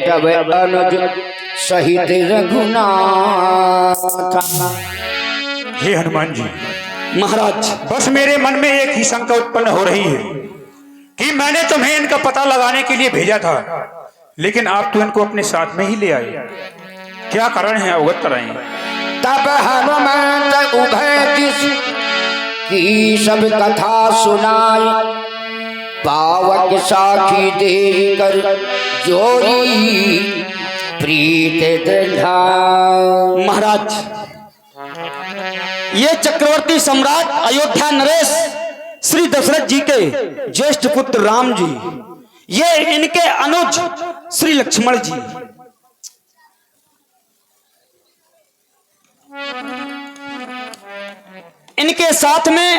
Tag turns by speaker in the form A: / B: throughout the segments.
A: तब अनुज सहित रघुनाथ।
B: हे हनुमान जी
C: महाराज,
B: बस मेरे मन में एक ही शंका उत्पन्न हो रही है कि मैंने तुम्हें इनका पता लगाने के लिए भेजा था, लेकिन आप तो इनको अपने साथ में ही ले आए। क्या कारण है, अवगत कराएं।
A: तब हनुमंत उभय दिश की सब कथा सुनाई, पावक साखी देकर जोड़ी प्रीत दृढ़ाई।
C: महाराज, ये चक्रवर्ती सम्राट अयोध्या नरेश श्री दशरथ जी के ज्येष्ठ पुत्र राम जी, ये इनके अनुज श्री लक्ष्मण जी, इनके साथ में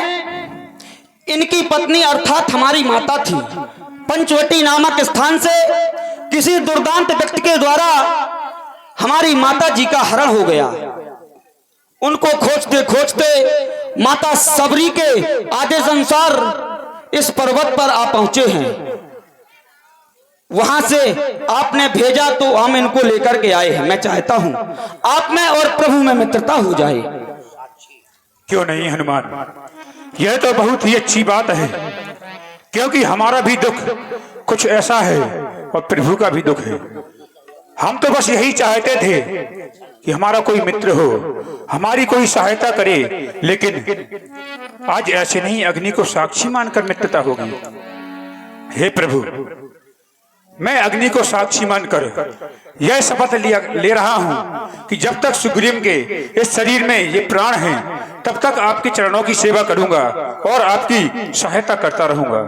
C: इनकी पत्नी अर्थात हमारी माता थी। पंचवटी नामक स्थान से किसी दुर्दांत व्यक्ति के द्वारा हमारी माता जी का हरण हो गया। उनको खोजते खोजते माता सबरी के आदेश अनुसार इस पर्वत पर आ पहुंचे हैं। वहां से आपने भेजा तो हम इनको लेकर के आए हैं। मैं चाहता हूं आप में और प्रभु में मित्रता हो जाए।
B: क्यों नहीं हनुमान, यह तो बहुत ही अच्छी बात है, क्योंकि हमारा भी दुख कुछ ऐसा है और प्रभु का भी दुख है। हम तो बस यही चाहते थे कि हमारा कोई मित्र हो, हमारी कोई सहायता करे, लेकिन आज ऐसे नहीं अग्नि को साक्षी मानकर मित्रता होगी। हे प्रभु, मैं अग्नि को साक्षी मानकर यह शपथ ले रहा हूं कि जब तक सुग्रीव के इस शरीर में ये प्राण हैं, तब तक आपके चरणों की सेवा करूंगा और आपकी सहायता करता रहूंगा।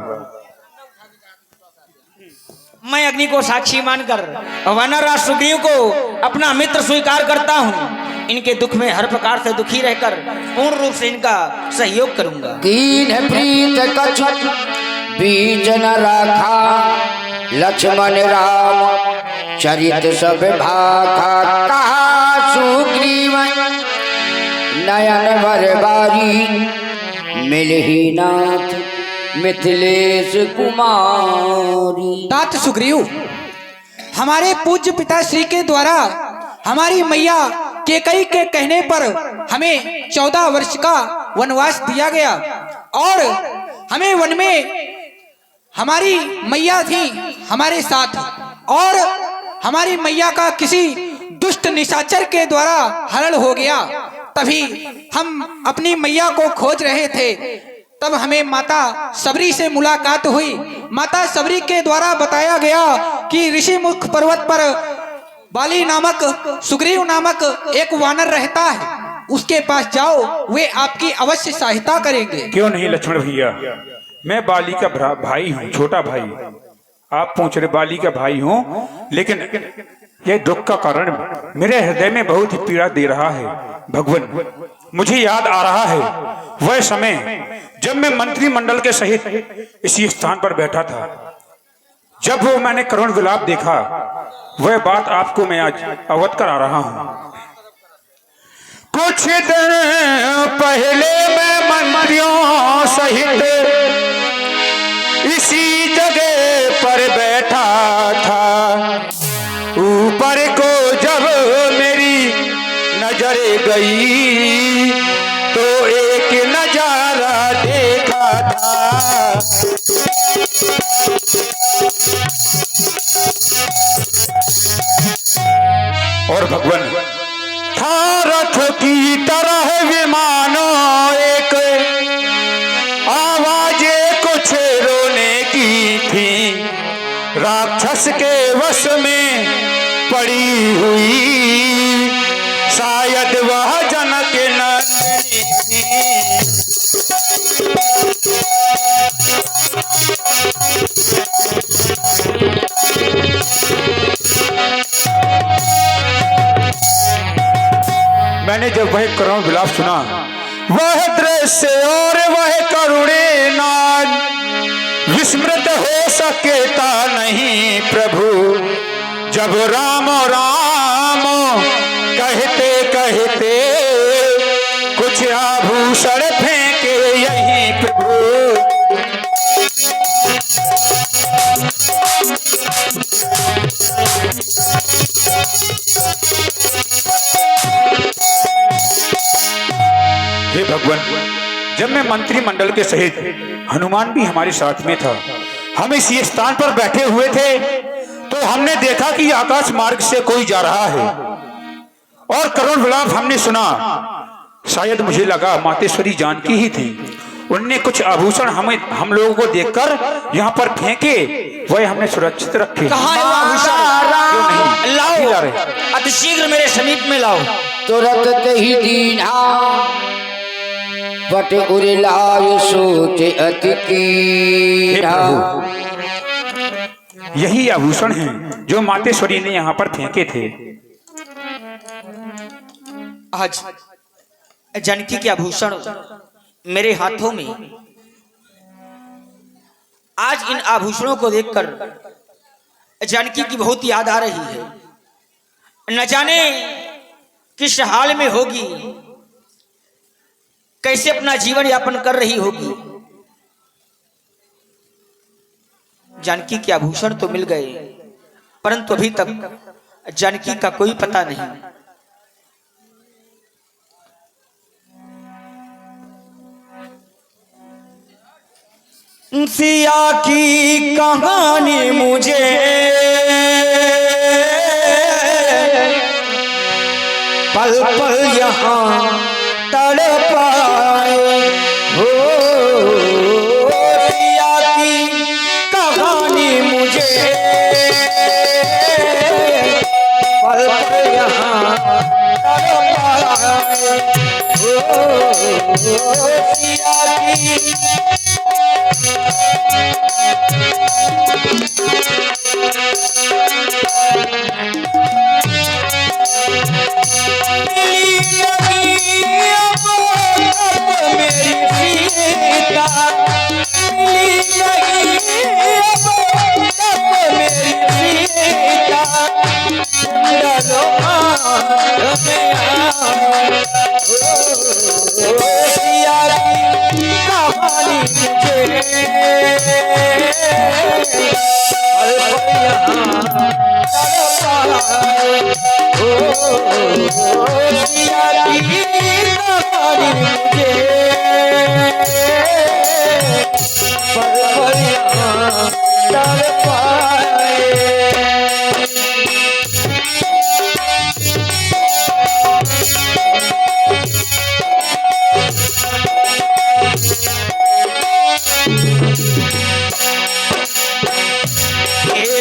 D: मैं अग्नि को साक्षी मानकर वानरराज सुग्रीव को अपना मित्र स्वीकार करता हूँ। इनके दुख में हर प्रकार से दुखी रहकर पूर्ण रूप से इनका सहयोग करूंगा।
A: दीन प्रीत कछु बीज न रखा, लक्ष्मण राम चरित सब भाखा। कहा सुग्रीव नयन भर बारी, मिलहि नाथ मिथिलेश कुमारी।
E: तात सुग्रीव, हमारे पूज्य पिताश्री के द्वारा हमारी मैया केकई के कहने पर हमें 14 वर्ष का वनवास दिया गया और हमें वन में हमारी मैया थी हमारे साथ, और हमारी मैया का किसी दुष्ट निशाचर के द्वारा हरण हो गया। तभी हम अपनी मैया को खोज रहे थे, तब हमें माता सबरी से मुलाकात हुई। माता सबरी के द्वारा बताया गया कि ऋषिमुख पर्वत पर बाली नामक सुग्रीव नामक एक वानर रहता है, उसके पास जाओ, वे आपकी अवश्य सहायता करेंगे।
B: क्यों नहीं लक्ष्मण भैया, मैं बाली का भाई हूँ, छोटा भाई। आप पूछ रहे बाली का भाई हूँ, लेकिन यह दुख का कारण मेरे हृदय में बहुत ही पीड़ा दे रहा है। भगवान, मुझे याद आ रहा है वह समय जब मैं मंत्रिमंडल के सहित इसी स्थान पर बैठा था, जब वो मैंने करुण विलाप देखा। वह बात आपको मैं आज अवगत करा रहा हूं। कुछ दिन पहले मैं मंत्रियों सहित इसी जगह पर बैठा था। ऊपर को जब मेरी नजर गई तो एक नजारा देखा था। और भगवान था रथ की तरह विमानों, एक आवाजें कुछ रोने की थी। राक्षस के वश में पड़ी हुई, शायद वह जनक नंदिनी थी। मैंने जब वह करुण विलाप सुना, वह दृश्य और वह करुणे नाद विस्मृत हो सकेता नहीं प्रभु। जब राम राम कहते कहते कुछ आभूषण फेंके यही प्रभु। भगवान, जब मैं मंत्रिमंडल के सहित हनुमान भी हमारे साथ में था, हम इस स्थान पर बैठे हुए थे तो हमने देखा कि आकाश मार्ग से कोई जा रहा है और करुण विलाप हमने सुना। शायद मुझे लगा मातेश्वरी जानकी ही थी। उनने कुछ आभूषण हम लोगों को देखकर यहाँ पर फेंके, वह हमने सुरक्षित रखे।
D: कहाँ है वो आभूषण?
B: क्यों नहीं
D: लाओ,
B: ला रहे?
D: अति शीघ्र मेरे समीप में लाओ।
A: तुरत ही दीना पट उरलाय सोच अति
B: हे
A: कीना।
B: प्रभु, यही आभूषण हैं जो मातेश्वरी ने यहाँ पर फेंके थे।
D: आज जानकी के आभूषण मेरे हाथों में। आज इन आभूषणों को देखकर जानकी की बहुत याद आ रही है। न जाने किस हाल में होगी, कैसे अपना जीवन यापन कर रही होगी। जानकी के आभूषण तो मिल गए, परंतु अभी तक जानकी का कोई पता नहीं। सिया की कहानी मुझे पल पल यहाँ तड़पाए हो। सिया की कहानी मुझे पल पल यहाँ तड़पाए हो। सिया की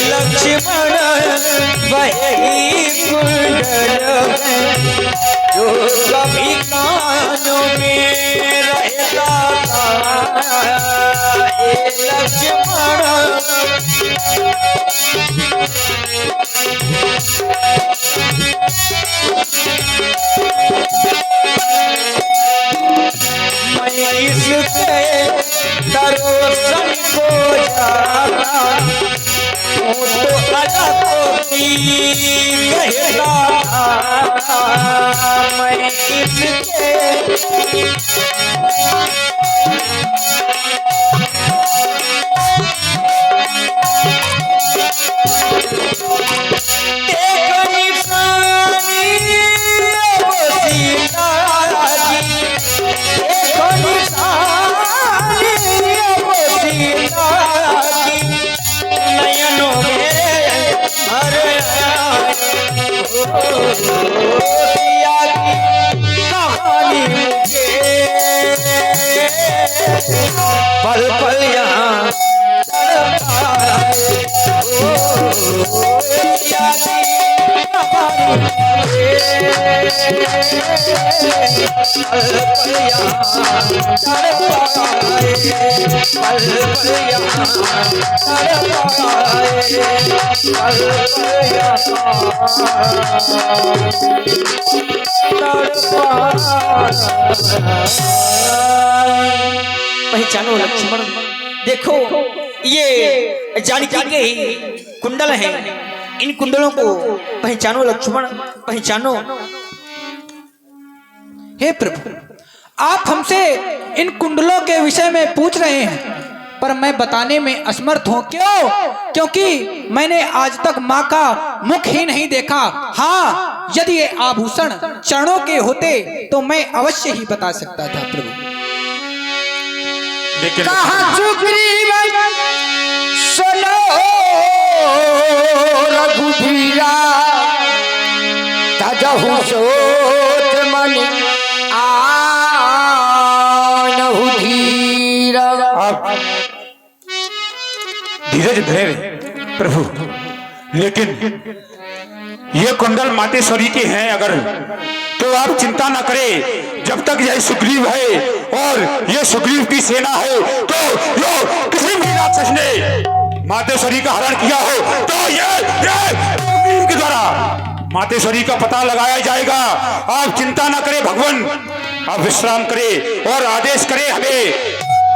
D: लक्ष्मण वही कुंडल जो कभी कानों में रहता था। लक्ष्मण मैं इससे दरोसन को जाता हूँ तो अलग होती कहता था। मैं इसके एक निशानी अब सीता की, एक निशानी अब सीता की नयनों में भर आए। सिया की कहानी मुझे पल पल यहाँ तड़पाए। सिया की कहानी मुझे पल पल यहाँ तड़पाए। पल पल यहाँ तड़पाए। पल पल यहाँ पहचानो लक्ष्मण, देखो ये जानकी के ही कुंडल हैं। इन कुंडलों को पहचानो लक्ष्मण, पहचानो।
E: हे प्रभु, आप हमसे इन कुंडलों के विषय में पूछ रहे हैं, पर मैं बताने में असमर्थ हूँ। क्यों? क्योंकि मैंने आज तक माँ का मुख ही नहीं देखा। हाँ, यदि ये आभूषण चरणों के होते तो मैं अवश्य ही बता सकता था प्रभु।
B: लेकिन
A: कहा सुग्रीव सुनो रघुबीरा, तजहु सोच मन आनहु धीरा।
B: आप धीरज धरे प्रभु, लेकिन ये कुंडल मातेश्वरी के हैं अगर, तो आप चिंता न करें। जब तक यह सुग्रीव है और ये सुग्रीव की सेना है, तो यो किसी भी राक्षस ने मातेश्वरी का हरण किया हो तो ये सुग्रीव के द्वारा मातेश्वरी का पता लगाया जाएगा। आप चिंता न करें भगवान, आप विश्राम करें और आदेश करें हमें,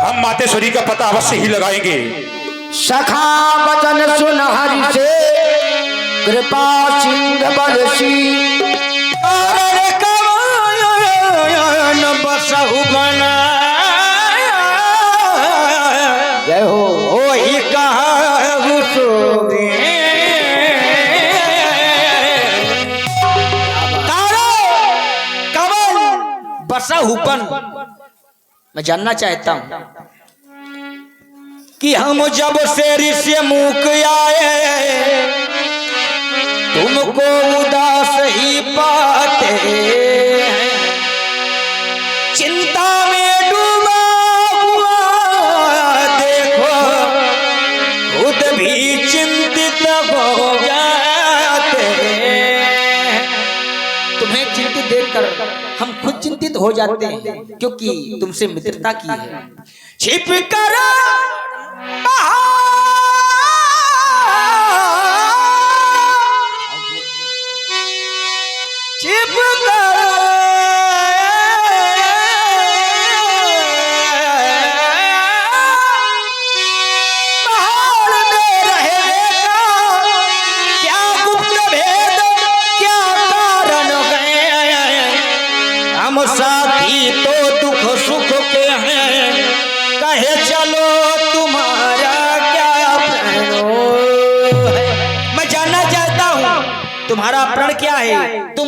B: हम मातेश्वरी का पता अवश्य ही लगाएंगे।
A: सखा वचन सुन हरि से, कृपा सिंह बलसी। जय हो।
D: बसाहुपन मैं जानना चाहता हूं कि हम जब से ऋषि मुख आए तुमको उदास ही पाते हैं। चिंता में डूबा हुआ देखो खुद भी चिंतित हो जाते हैं। तुम्हें चिंतित देखकर हम खुद चिंतित हो जाते हैं, क्योंकि तुमसे मित्रता की है। छिप कर छिप कर पहाड़ में रहेगा, क्या गुप्त भेद क्या कारण है। हम साथी तो दुख सुख के हैं, कहे चलो तुम्हारा क्या प्रण है। मैं जानना चाहता हूँ तुम्हारा प्रण क्या है, तुम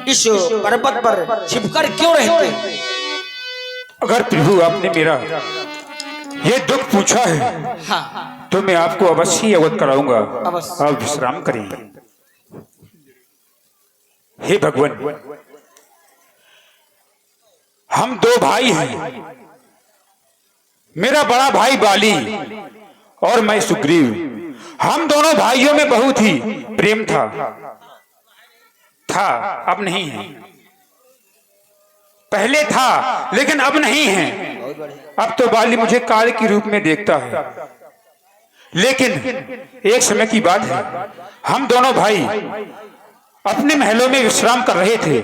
D: इस पर्वत पर छिपकर क्यों रहते हो?
B: अगर प्रभु आपने मेरा ये दुख पूछा है
D: हाँ,
B: तो मैं आपको अवश्य अवगत कराऊंगा।
D: अवश्य।
B: आप विश्राम करें। हे भगवान, हम दो भाई हैं, मेरा बड़ा भाई बाली और मैं सुग्रीव। हम दोनों भाइयों में बहुत ही प्रेम था, अब नहीं है। पहले था लेकिन अब नहीं है। अब तो बाली मुझे काल के रूप में देखता है। लेकिन एक समय की बात है, हम दोनों भाई अपने महलों में विश्राम कर रहे थे,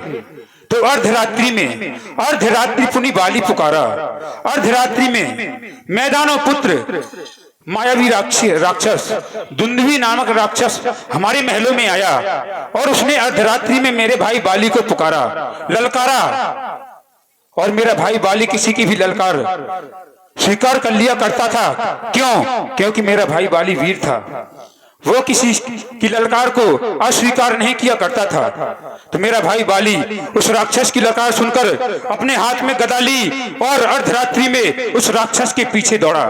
B: तो अर्धरात्रि पुनी बाली पुकारा। अर्धरात्रि में मैदानों पुत्र मायावी राक्षस दुंदुभी नामक राक्षस हमारे महलों में आया और उसने अर्धरात्रि में मेरे भाई बाली को पुकारा, ललकारा। और मेरा भाई बाली किसी की भी ललकार स्वीकार कर लिया करता था। क्यों? क्योंकि मेरा भाई बाली वीर था, वो किसी की ललकार को अस्वीकार नहीं किया करता था। तो मेरा भाई बाली उस राक्षस की ललकार सुनकर अपने हाथ में गदा ली और अर्धरात्रि में उस राक्षस के पीछे दौड़ा।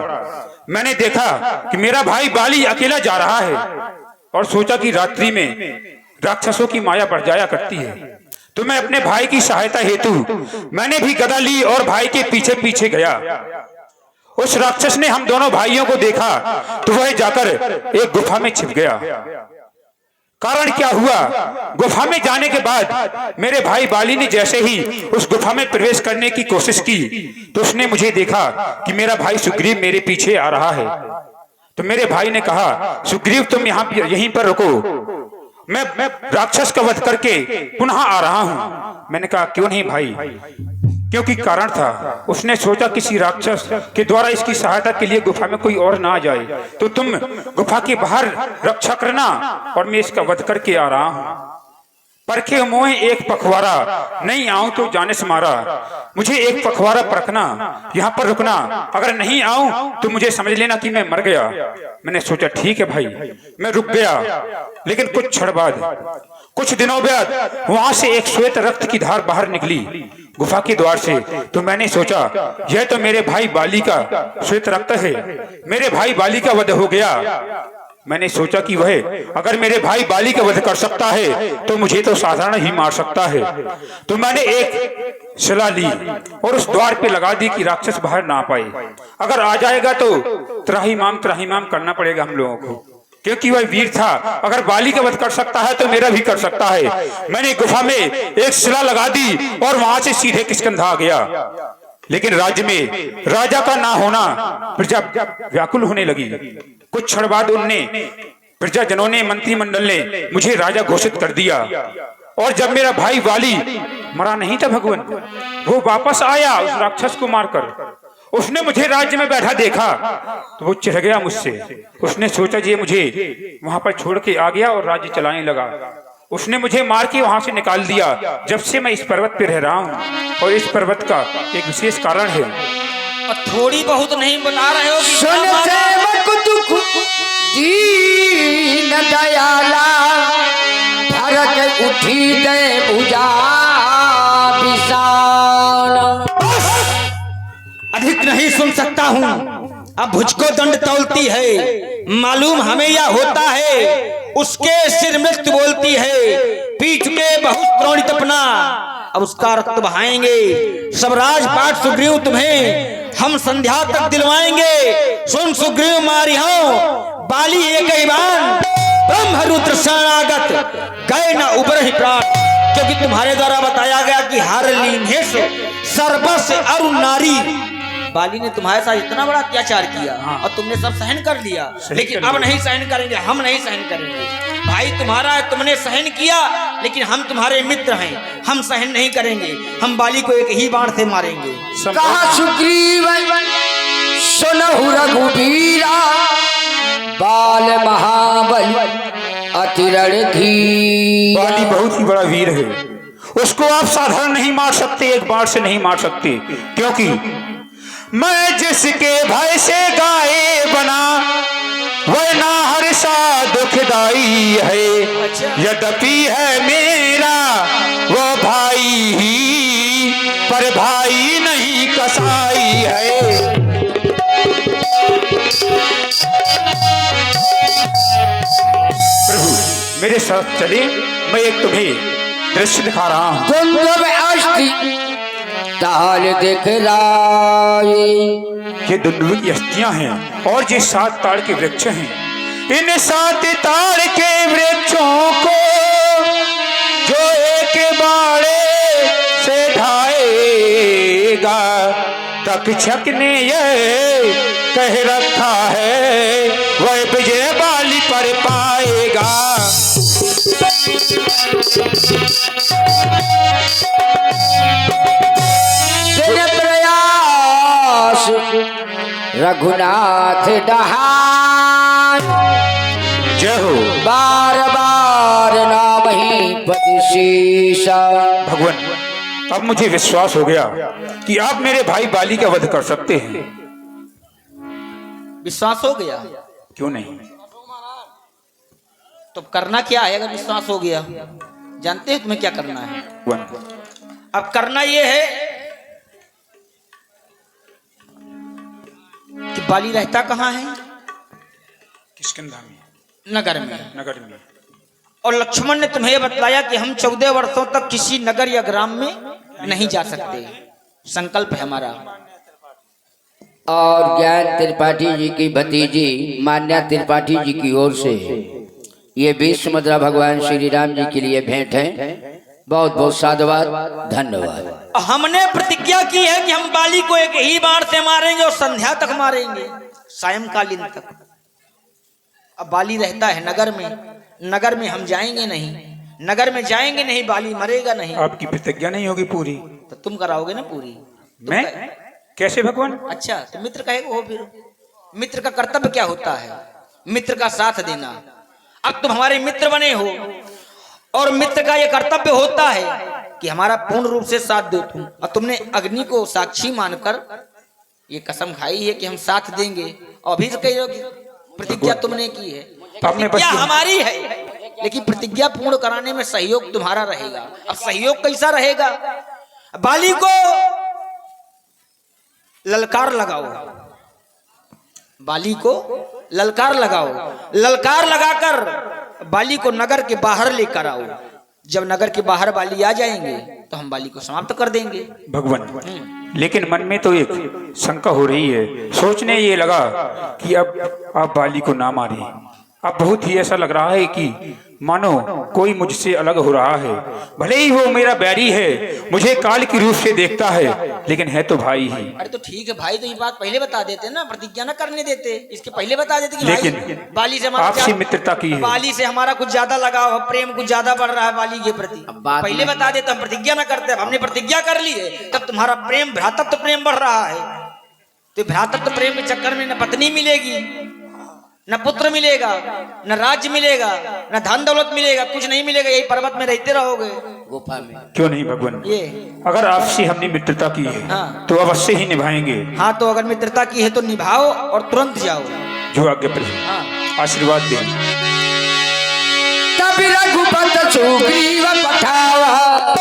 B: मैंने देखा कि मेरा भाई बाली अकेला जा रहा है और सोचा कि रात्रि में राक्षसों की माया बढ़ जाया करती है, तो मैं अपने भाई की सहायता हेतु मैंने भी गदा ली और भाई के पीछे पीछे गया। उस राक्षस ने हम दोनों भाइयों को देखा तो वह जाकर एक गुफा में छिप गया। कारण क्या हुआ? गुफा में जाने के बाद मेरे भाई बाली ने जैसे ही उस गुफा में प्रवेश करने की कोशिश की तो उसने मुझे देखा कि मेरा भाई सुग्रीव मेरे पीछे आ रहा है। तो मेरे भाई ने कहा, सुग्रीव तुम यहीं पर रुको, मैं राक्षस का वध करके पुनः आ रहा हूं। मैंने कहा क्यों नहीं भाई? क्योंकि कारण था, उसने सोचा किसी राक्षस के द्वारा इसकी सहायता के लिए गुफा में कोई और ना आ जाए, तो तुम गुफा के बाहर रक्षा करना और मैं इसका वध करके आ रहा हूं। परखे मोहे एक पखवारा, नहीं आऊं तो जाने से मारा। मुझे एक पखवारा परखना, यहाँ पर रुकना, अगर नहीं आऊं तो मुझे समझ लेना कि मैं मर गया। मैंने सोचा ठीक है भाई, मैं रुक गया। लेकिन कुछ क्षण बाद, कुछ दिनों बाद वहां से एक श्वेत रक्त की धार बाहर निकली गुफा के द्वार से। तो मैंने सोचा यह तो मेरे भाई बाली का श्वेत रक्त है, मेरे भाई बाली का वध हो गया। मैंने सोचा कि वह अगर मेरे भाई बाली का वध कर सकता है तो मुझे तो साधारण ही मार सकता है। तो मैंने एक शिला ली और उस द्वार पे लगा दी कि राक्षस बाहर ना पाए। अगर आ जाएगा तो त्राहिमाम करना पड़ेगा हम लोगों को, क्योंकि वह वीर था। अगर बाली का वध कर सकता है तो मेरा भी कर सकता है। मैंने गुफा में एक शिला लगा दी और वहां से सीधे किष्किंधा आ गया। लेकिन राज्य में राजा का ना होना प्रजा व्याकुल होने लगी। कुछ क्षण बाद उनने प्रजाजनों ने, मंत्रिमंडल ने मुझे राजा घोषित कर दिया। और जब मेरा भाई वाली मरा नहीं था भगवान, वो वापस आया उस राक्षस को मारकर, उसने मुझे राज्य में बैठा देखा तो वो चिढ़ गया मुझसे। उसने सोचा ये मुझे वहां पर छोड़ के आ गया और राज्य चलाने लगा। उसने मुझे मार के वहां से निकाल दिया। जब से मैं इस पर्वत पे रह रहा हूँ और इस पर्वत का एक विशेष कारण है।
D: और थोड़ी बहुत नहीं बता रहे हो कि
A: सुन सेवक दुख दीन दयाला, भरत उठी दे भुजा विशाल।
D: अधिक नहीं सुन सकता हूँ। अब भुजको दंड तौलती है, मालूम हमें यह होता है। उसके सिर मृत्यु बोलती है, पी चुके बहुत द्रोणित अपना, अब उसका रक्त बहाएंगे। सब राजपाट सुग्रीव तुम्हें हम संध्या तक दिलवाएंगे। सुन सुग्रीव मारी हो बाली एक ही बाण, ब्रह्म रुद्र शरणागत गए न उबर ही प्राण। क्योंकि तुम्हारे द्वारा बताया गया कि हर लीन्हे से सर्वस अरुण नारी। बाली ने तुम्हारे साथ इतना बड़ा अत्याचार किया और तुमने सब सहन कर लिया, लेकिन अब नहीं सहन करेंगे, हम नहीं सहन करेंगे। भाई तुम्हारा है, तुमने सहन किया, लेकिन हम तुम्हारे मित्र हैं, हम सहन नहीं करेंगे। हम बाली को एक ही बाण से मारेंगे।
A: कहा सुग्रीव सुनहु रघुबीरा, बाल महाबल अति रणधीर।
B: बाली बहुत ही बड़ा वीर है, उसको आप साधारण नहीं मार सकते, एक बार से नहीं मार सकते। क्योंकि मैं जिसके भय से गाए बना, वह ना हर्षा दुखदाई है। यद्यपि है मेरा वो भाई ही, पर भाई नहीं कसाई है। प्रभु मेरे साथ चले, मैं एक तुम्हें दृश्य दिखा रहा हूँ।
A: तुम जब अस्थि ताल दिख राये,
B: ये दुंदुभी की अस्थियां हैं और ये 7 ताड़ के वृक्ष हैं। इन 7 ताड़ के वृक्षों को जो एक बाड़े से ढाएगा, तक्षक ने ये कह रखा है, वह विजय बाली पर पाएगा।
A: प्रयास रघुनाथ डहान,
B: जय हो।
A: बार बार नाम ही पतिशीषा।
B: भगवान अब मुझे विश्वास हो गया कि आप मेरे भाई बाली का वध कर सकते हैं।
D: विश्वास हो गया?
B: क्यों नहीं?
D: तो करना क्या है? अगर विश्वास हो गया, जानते हैं तुम्हें क्या करना है? अब करना यह है कि बाली रहता कहाँ है?
B: किष्किंधा में,
D: नगर में।
B: नगर में।
D: और लक्ष्मण ने तुम्हें बतलाया कि हम 14 वर्षों तक किसी नगर या ग्राम में नहीं जा सकते। संकल्प है हमारा।
A: और ज्ञान त्रिपाठी जी की भतीजी मान्या त्रिपाठी जी की ओर से ये 20 मुद्रा भगवान श्री राम जी के लिए भेंट है। बहुत बहुत साधुवाद, धन्यवाद।
D: हमने प्रतिज्ञा की है कि हम बाली को एक ही बाण से मारेंगे और संध्या तक मारेंगे, सायंकालीन तक। अब बाली रहता है नगर में, नगर में हम जाएंगे नहीं, नगर में जाएंगे नहीं, बाली मरेगा नहीं।
B: आपकी प्रतिज्ञा नहीं होगी पूरी
D: तो तुम कराओगे ना पूरी?
B: मैं कैसे भगवान?
D: अच्छा, तो मित्र कहेगा वो, फिर मित्र का कर्तव्य क्या होता है? मित्र का साथ देना। अब तुम हमारे मित्र बने हो और मित्र का ये कर्तव्य होता है कि हमारा पूर्ण रूप से साथ दो तुम। और तुमने अग्नि को साक्षी मानकर ये कसम खाई है कि हम साथ देंगे, और अभी कह रहे हो कि प्रतिज्ञा तुमने की है। प्रतिज्ञा हमारी है, लेकिन प्रतिज्ञा पूर्ण कराने में सहयोग तुम्हारा रहेगा। अब सहयोग कैसा रहेगा? बाली को ललकार लगाओ, बाली को ललकार लगाओ, ललकार लगाकर बाली को नगर के बाहर लेकर आओ। जब नगर के बाहर बाली आ जाएंगे तो हम बाली को समाप्त कर देंगे।
B: भगवान, लेकिन मन में तो एक शंका हो रही है। सोचने ये लगा कि अब आप बाली को ना मारे। अब बहुत ही ऐसा लग रहा है कि मानो कोई मुझसे अलग हो रहा है। भले ही वो मेरा बैरी है, मुझे काल की रूप से देखता है, लेकिन है तो भाई ही।
D: अरे तो ठीक है भाई, तो ये बात पहले बता देते ना, प्रतिज्ञा न करने देते, इसके पहले बता देते कि
B: लेकिन
D: भाई बाली से हमारा
B: आपसी मित्रता की है।
D: बाली से हमारा कुछ ज्यादा लगाव है, प्रेम कुछ ज्यादा बढ़ रहा है बाली के प्रति। पहले बता देते, हम प्रतिज्ञा न करते। हमने प्रतिज्ञा कर ली है, तब तुम्हारा प्रेम, भ्रातृत्व प्रेम बढ़ रहा है। तो भ्रातृत्व प्रेम के चक्कर में न पत्नी मिलेगी, न पुत्र मिलेगा, न राज्य मिलेगा, न धन दौलत मिलेगा, कुछ नहीं मिलेगा। यही पर्वत में रहते रहोगे,
A: गुफा में।
B: क्यों नहीं भगवान,
D: ये
B: अगर आपसे हमने मित्रता की है
D: हाँ।
B: तो अवश्य ही निभाएंगे।
D: हाँ, तो अगर मित्रता की है तो निभाओ और तुरंत जाओ।
B: जो आज्ञा प्रभु,
D: हाँ।
B: आशीर्वाद दें।
A: तब रघुपत सुग्रीव पठावा,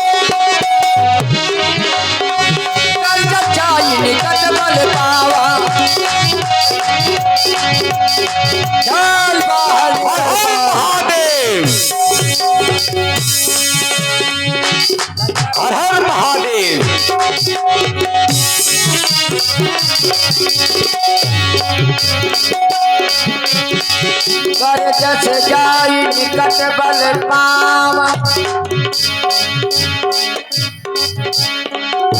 A: कर जाई निकट बल पावा। चल बाहर
B: महादेव, हर हर महादेव।
A: कर जस जाई निकट बल पावा।